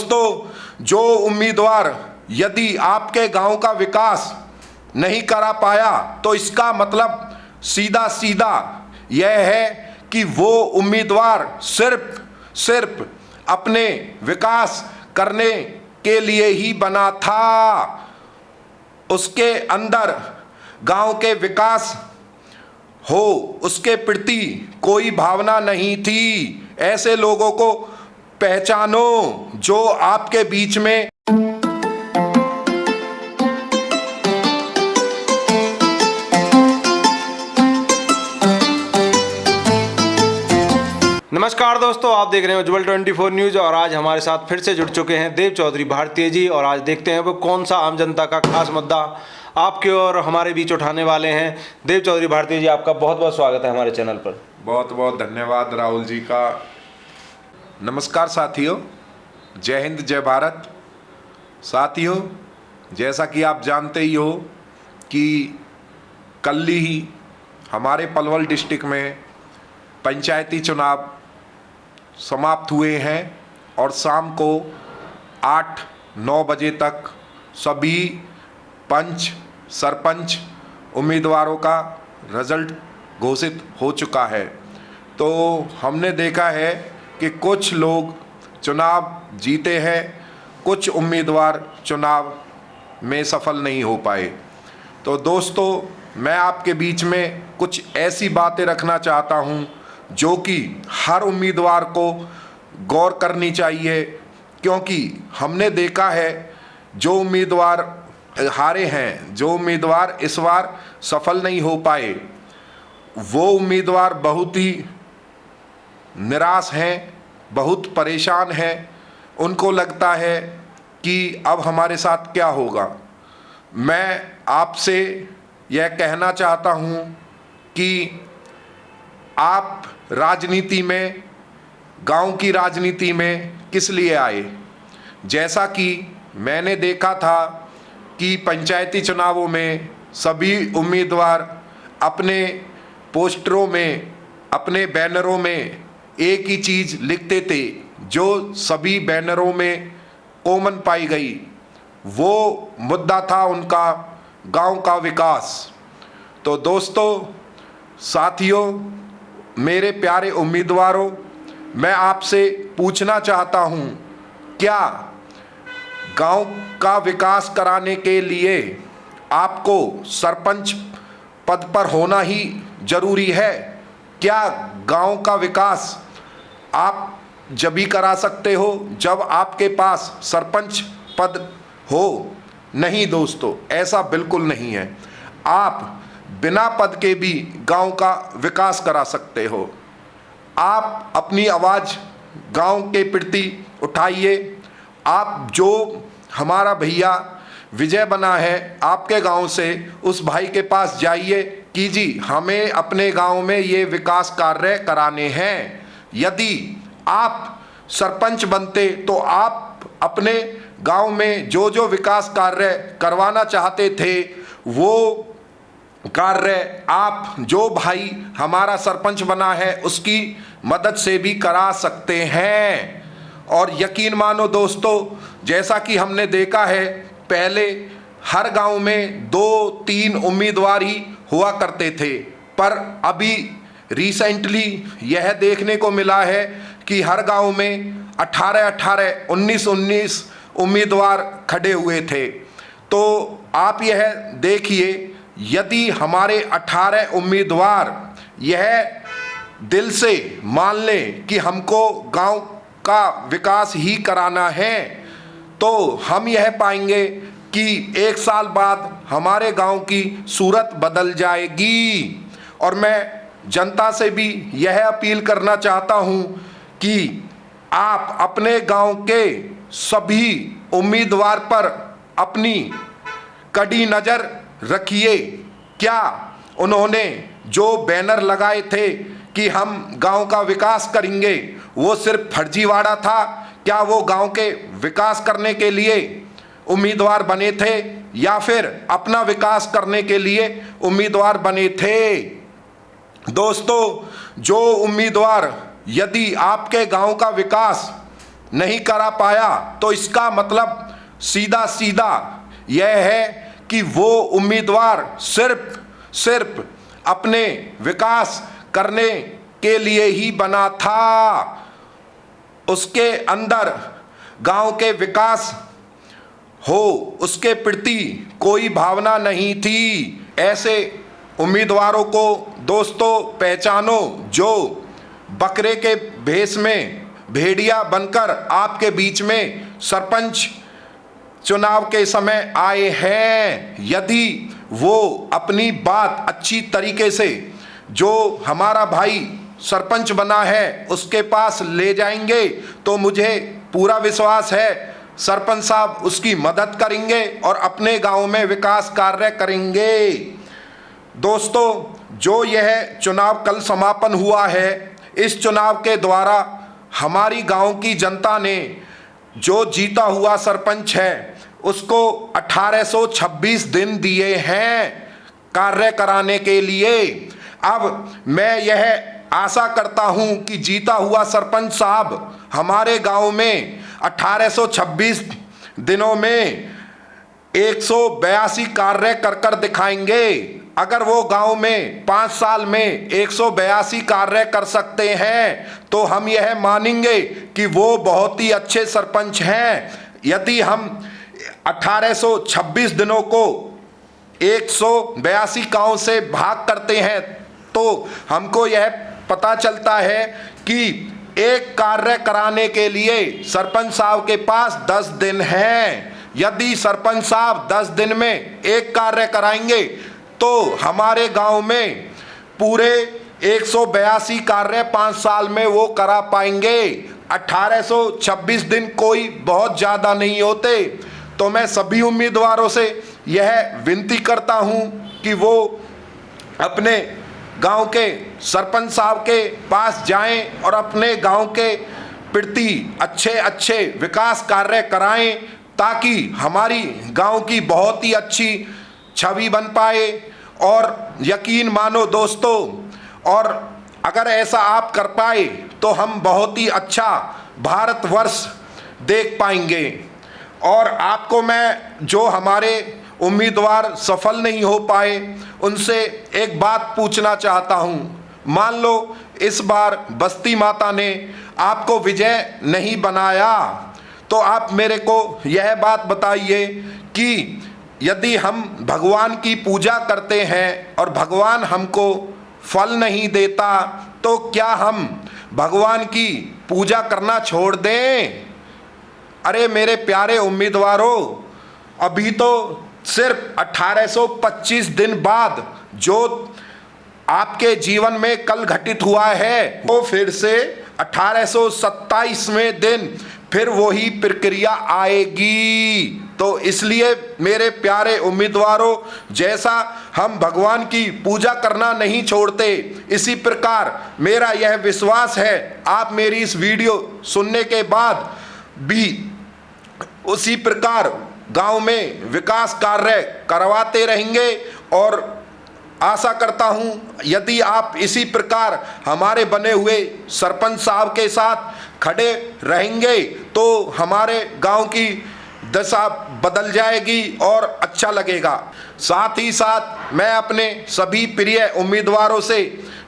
दोस्तों, जो उम्मीदवार यदि आपके गांव का विकास नहीं करा पाया तो इसका मतलब सीधा सीधा यह है कि वो उम्मीदवार सिर्फ अपने विकास करने के लिए ही बना था। उसके अंदर गांव के विकास हो उसके प्रति कोई भावना नहीं थी। ऐसे लोगों को पहचानो जो आपके बीच में नमस्कार दोस्तों, आप देख रहे हैं उज्ज्वल 24 न्यूज़ और आज हमारे साथ फिर से जुड़ चुके हैं देव चौधरी भारतीय जी। और आज देखते हैं वो कौन सा आम जनता का खास मुद्दा आपके और हमारे बीच उठाने वाले हैं। देव चौधरी भारतीय जी, आपका बहुत बहुत स्वागत है हमारे चैनल पर। बहुत बहुत धन्यवाद राहुल जी का। नमस्कार साथियों, जय हिंद जय भारत। साथियों, जैसा कि आप जानते ही हो कि कल ही हमारे पलवल डिस्ट्रिक्ट में पंचायती चुनाव समाप्त हुए हैं और शाम को 8-9 बजे तक सभी पंच सरपंच उम्मीदवारों का रिजल्ट घोषित हो चुका है। तो हमने देखा है कि कुछ लोग चुनाव जीते हैं, कुछ उम्मीदवार चुनाव में सफल नहीं हो पाए। तो दोस्तों, मैं आपके बीच में कुछ ऐसी बातें रखना चाहता हूं जो कि हर उम्मीदवार को गौर करनी चाहिए, क्योंकि हमने देखा है जो उम्मीदवार हारे हैं, जो उम्मीदवार इस बार सफल नहीं हो पाए, वो उम्मीदवार बहुत ही निराश हैं, बहुत परेशान हैं। उनको लगता है कि अब हमारे साथ क्या होगा। मैं आपसे यह कहना चाहता हूँ कि आप राजनीति में, गांव की राजनीति में किस लिए आए। जैसा कि मैंने देखा था कि पंचायती चुनावों में सभी उम्मीदवार अपने पोस्टरों में, अपने बैनरों में एक ही चीज़ लिखते थे जो सभी बैनरों में कॉमन पाई गई। वो मुद्दा था उनका गांव का विकास। तो दोस्तों, साथियों, मेरे प्यारे उम्मीदवारों, मैं आपसे पूछना चाहता हूं, क्या गांव का विकास कराने के लिए आपको सरपंच पद पर होना ही जरूरी है? क्या गांव का विकास आप जब भी करा सकते हो जब आपके पास सरपंच पद हो? नहीं दोस्तों, ऐसा बिल्कुल नहीं है। आप बिना पद के भी गांव का विकास करा सकते हो। आप अपनी आवाज़ गांव के प्रति उठाइए। आप जो हमारा भैया विजय बना है आपके गांव से, उस भाई के पास जाइए कि जी हमें अपने गांव में ये विकास कार्य कराने हैं। यदि आप सरपंच बनते तो आप अपने गांव में जो जो विकास कार्य करवाना चाहते थे वो कार्य आप जो भाई हमारा सरपंच बना है उसकी मदद से भी करा सकते हैं। और यकीन मानो दोस्तों, जैसा कि हमने देखा है पहले हर गांव में 2-3 उम्मीदवार ही हुआ करते थे, पर अभी रिसेंटली यह देखने को मिला है कि हर गांव में 18-18, 19-19 उम्मीदवार खड़े हुए थे। तो आप यह देखिए, यदि हमारे 18 उम्मीदवार यह दिल से मान लें कि हमको गांव का विकास ही कराना है, तो हम यह पाएंगे कि 1 साल बाद हमारे गांव की सूरत बदल जाएगी। और मैं जनता से भी यह अपील करना चाहता हूं कि आप अपने गांव के सभी उम्मीदवार पर अपनी कड़ी नज़र रखिए। क्या उन्होंने जो बैनर लगाए थे कि हम गांव का विकास करेंगे, वो सिर्फ फर्जीवाड़ा था? क्या वो गांव के विकास करने के लिए उम्मीदवार बने थे या फिर अपना विकास करने के लिए उम्मीदवार बने थे? दोस्तों, जो उम्मीदवार यदि आपके गांव का विकास नहीं करा पाया तो इसका मतलब सीधा सीधा यह है कि वो उम्मीदवार सिर्फ अपने विकास करने के लिए ही बना था। उसके अंदर गांव के विकास हो उसके प्रति कोई भावना नहीं थी। ऐसे उम्मीदवारों को दोस्तों पहचानो जो बकरे के भेष में भेड़िया बनकर आपके बीच में सरपंच चुनाव के समय आए हैं। यदि वो अपनी बात अच्छी तरीके से जो हमारा भाई सरपंच बना है उसके पास ले जाएंगे तो मुझे पूरा विश्वास है सरपंच साहब उसकी मदद करेंगे और अपने गांव में विकास कार्य करेंगे। दोस्तों, जो यह चुनाव कल समापन हुआ है, इस चुनाव के द्वारा हमारी गांव की जनता ने जो जीता हुआ सरपंच है उसको 1826 दिन दिए हैं कार्य कराने के लिए। अब मैं यह आशा करता हूं कि जीता हुआ सरपंच साहब हमारे गांव में 1826 दिनों में 182 कार्य कर दिखाएंगे। अगर वो गांव में 5 साल में 182 कार्य कर सकते हैं तो हम यह मानेंगे कि वो बहुत ही अच्छे सरपंच हैं। यदि हम 1826 दिनों को 182 गांव से भाग करते हैं तो हमको यह पता चलता है कि एक कार्य कराने के लिए सरपंच साहब के पास 10 दिन हैं। यदि सरपंच साहब 10 दिन में एक कार्य कराएंगे तो हमारे गांव में पूरे 182 कार्य 5 साल में वो करा पाएंगे। 1826 दिन कोई बहुत ज़्यादा नहीं होते। तो मैं सभी उम्मीदवारों से यह विनती करता हूं कि वो अपने गांव के सरपंच साहब के पास जाएं और अपने गांव के प्रति अच्छे विकास कार्य कराएं ताकि हमारी गांव की बहुत ही अच्छी छवि बन पाए। और यकीन मानो दोस्तों, और अगर ऐसा आप कर पाए तो हम बहुत ही अच्छा भारतवर्ष देख पाएंगे। और आपको मैं जो हमारे उम्मीदवार सफल नहीं हो पाए उनसे एक बात पूछना चाहता हूं। मान लो इस बार बस्ती माता ने आपको विजय नहीं बनाया तो आप मेरे को यह बात बताइए कि यदि हम भगवान की पूजा करते हैं और भगवान हमको फल नहीं देता तो क्या हम भगवान की पूजा करना छोड़ दें? अरे मेरे प्यारे उम्मीदवारों, अभी तो सिर्फ 1825 दिन बाद जो आपके जीवन में कल घटित हुआ है वो फिर से 1827वें दिन फिर वही प्रक्रिया आएगी। तो इसलिए मेरे प्यारे उम्मीदवारों, जैसा हम भगवान की पूजा करना नहीं छोड़ते, इसी प्रकार मेरा यह विश्वास है आप मेरी इस वीडियो सुनने के बाद भी उसी प्रकार गांव में विकास कार्य करवाते रहेंगे। और आशा करता हूं यदि आप इसी प्रकार हमारे बने हुए सरपंच साहब के साथ खड़े रहेंगे तो हमारे गांव की दशा बदल जाएगी और अच्छा लगेगा। साथ ही साथ मैं अपने सभी प्रिय उम्मीदवारों से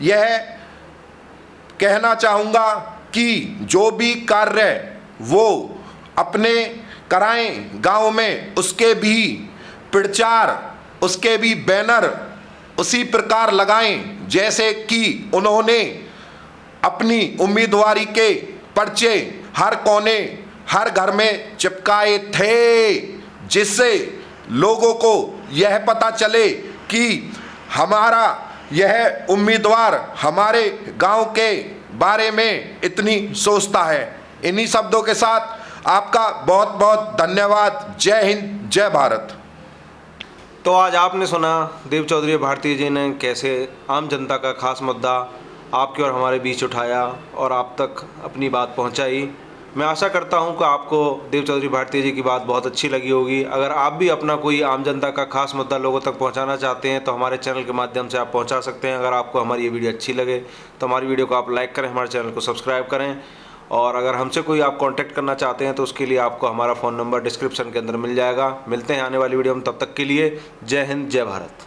यह कहना चाहूँगा कि जो भी कार्य वो अपने कराएं गांव में, उसके भी प्रचार, उसके भी बैनर उसी प्रकार लगाएं जैसे कि उन्होंने अपनी उम्मीदवारी के पर्चे हर कोने हर घर में चिपकाए थे, जिससे लोगों को यह पता चले कि हमारा यह उम्मीदवार हमारे गांव के बारे में इतनी सोचता है। इन्हीं शब्दों के साथ आपका बहुत बहुत धन्यवाद। जय हिंद, जय भारत। तो आज आपने सुना देव चौधरी भारती जी ने कैसे आम जनता का खास मुद्दा आपके और हमारे बीच उठाया और आप तक अपनी बात पहुंचाई। मैं आशा करता हूं कि आपको देव चौधरी भारती जी की बात बहुत अच्छी लगी होगी। अगर आप भी अपना कोई आम जनता का खास मुद्दा लोगों तक पहुंचाना चाहते हैं तो हमारे चैनल के माध्यम से आप पहुंचा सकते हैं। अगर आपको हमारी ये वीडियो अच्छी लगे तो हमारी वीडियो को आप लाइक करें, हमारे चैनल को सब्सक्राइब करें और अगर हमसे कोई आप कांटेक्ट करना चाहते हैं तो उसके लिए आपको हमारा फ़ोन नंबर डिस्क्रिप्शन के अंदर मिल जाएगा। मिलते हैं आने वाली वीडियो में, तब तक के लिए जय हिंद जय भारत।